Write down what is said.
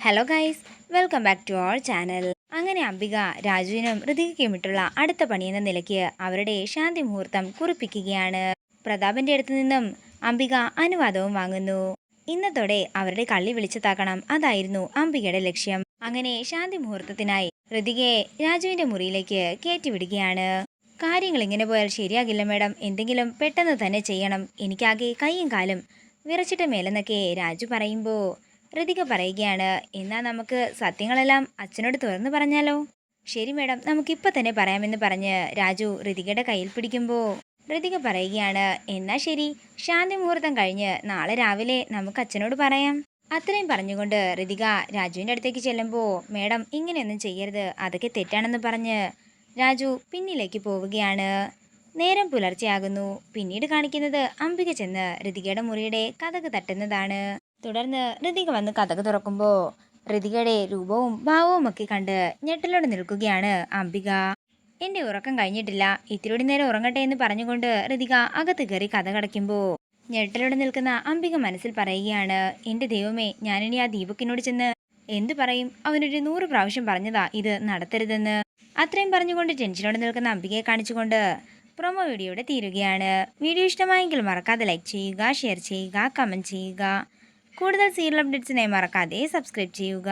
Hello guys, welcome back to our channel. അങ്ങനെ അംബിക രാജുവിനും ഋതികയ്ക്കുമിട്ടുള്ള അടുത്ത പണിയെന്ന നിലയ്ക്ക് അവരുടെ ശാന്തി മുഹൂർത്തം കുറിപ്പിക്കുകയാണ്. പ്രതാപന്റെ അടുത്ത് നിന്നും അംബിക അനുവാദവും വാങ്ങുന്നു. ഇന്നത്തോടെ അവരുടെ കള്ളി വിളിച്ചതാക്കണം, അതായിരുന്നു അംബികയുടെ ലക്ഷ്യം. അങ്ങനെ ശാന്തി മുഹൂർത്തത്തിനായി ഋതികയെ രാജുവിന്റെ മുറിയിലേക്ക് കയറ്റിവിടുകയാണ്. കാര്യങ്ങൾ ഇങ്ങനെ പോയാൽ ശരിയാകില്ല മേഡം, എന്തെങ്കിലും പെട്ടെന്ന് തന്നെ ചെയ്യണം, എനിക്കാകെ കൈയും കാലും വിറച്ചിട്ട മേലെന്നൊക്കെ രാജു പറയുമ്പോൾ ഋതിക പറയുകയാണ്, എന്നാൽ നമുക്ക് സത്യങ്ങളെല്ലാം അച്ഛനോട് തുറന്നു പറഞ്ഞാലോ? ശരി മേഡം, നമുക്കിപ്പോൾ തന്നെ പറയാമെന്ന് പറഞ്ഞ് രാജു ഋതികയുടെ കയ്യിൽ പിടിക്കുമ്പോൾ ഋതിക പറയുകയാണ്, എന്നാൽ ശരി, ശാന്തി മുഹൂർത്തം കഴിഞ്ഞ് നാളെ രാവിലെ നമുക്ക് അച്ഛനോട് പറയാം. അത്രയും പറഞ്ഞുകൊണ്ട് ഋതിക രാജുവിൻ്റെ അടുത്തേക്ക് ചെല്ലുമ്പോൾ, മേഡം ഇങ്ങനെയൊന്നും ചെയ്യരുത്, അതൊക്കെ തെറ്റാണെന്ന് പറഞ്ഞ് രാജു പിന്നിലേക്ക് പോവുകയാണ്. നേരം പുലർച്ചെയാകുന്നു. പിന്നീട് കാണിക്കുന്നത് അംബിക ചെന്ന് ഋതികയുടെ മുറിയുടെ കതക് തട്ടുന്നതാണ്. തുടർന്ന് ഋതിക വന്ന് കതക് തുറക്കുമ്പോൾ ഋതികയുടെ രൂപവും ഭാവവും ഒക്കെ കണ്ട് ഞെട്ടലോടെ നിൽക്കുകയാണ് അംബിക. എൻ്റെ ഉറക്കം കഴിഞ്ഞിട്ടില്ല, ഇത്തിരി നേരം ഉറങ്ങട്ടെ എന്ന് പറഞ്ഞുകൊണ്ട് ഋതിക അകത്ത് കയറി കതകടയ്ക്കുമ്പോൾ ഞെട്ടലോടെ നിൽക്കുന്ന അംബിക മനസ്സിൽ പറയുകയാണ്, എൻ്റെ ദൈവമേ, ഞാനിനി ആ ദീപക്കിനോട് ചെന്ന് എന്തു പറയും? അവനൊരു 100 പ്രാവശ്യം പറഞ്ഞതാ ഇത് നടത്തരുതെന്ന്. അത്രയും പറഞ്ഞുകൊണ്ട് ടെൻഷനോടെ നിൽക്കുന്ന അംബികയെ കാണിച്ചുകൊണ്ട് പ്രൊമോ വീഡിയോയുടെ തീരുകയാണ്. വീഡിയോ ഇഷ്ടമായെങ്കിൽ മറക്കാതെ ലൈക്ക് ചെയ്യുക, ഷെയർ ചെയ്യുക, കമൻറ്റ് ചെയ്യുക. കൂടുതൽ സീരിയൽ അപ്ഡേറ്റ്സിനായി മറക്കാതെ സബ്സ്ക്രൈബ് ചെയ്യുക.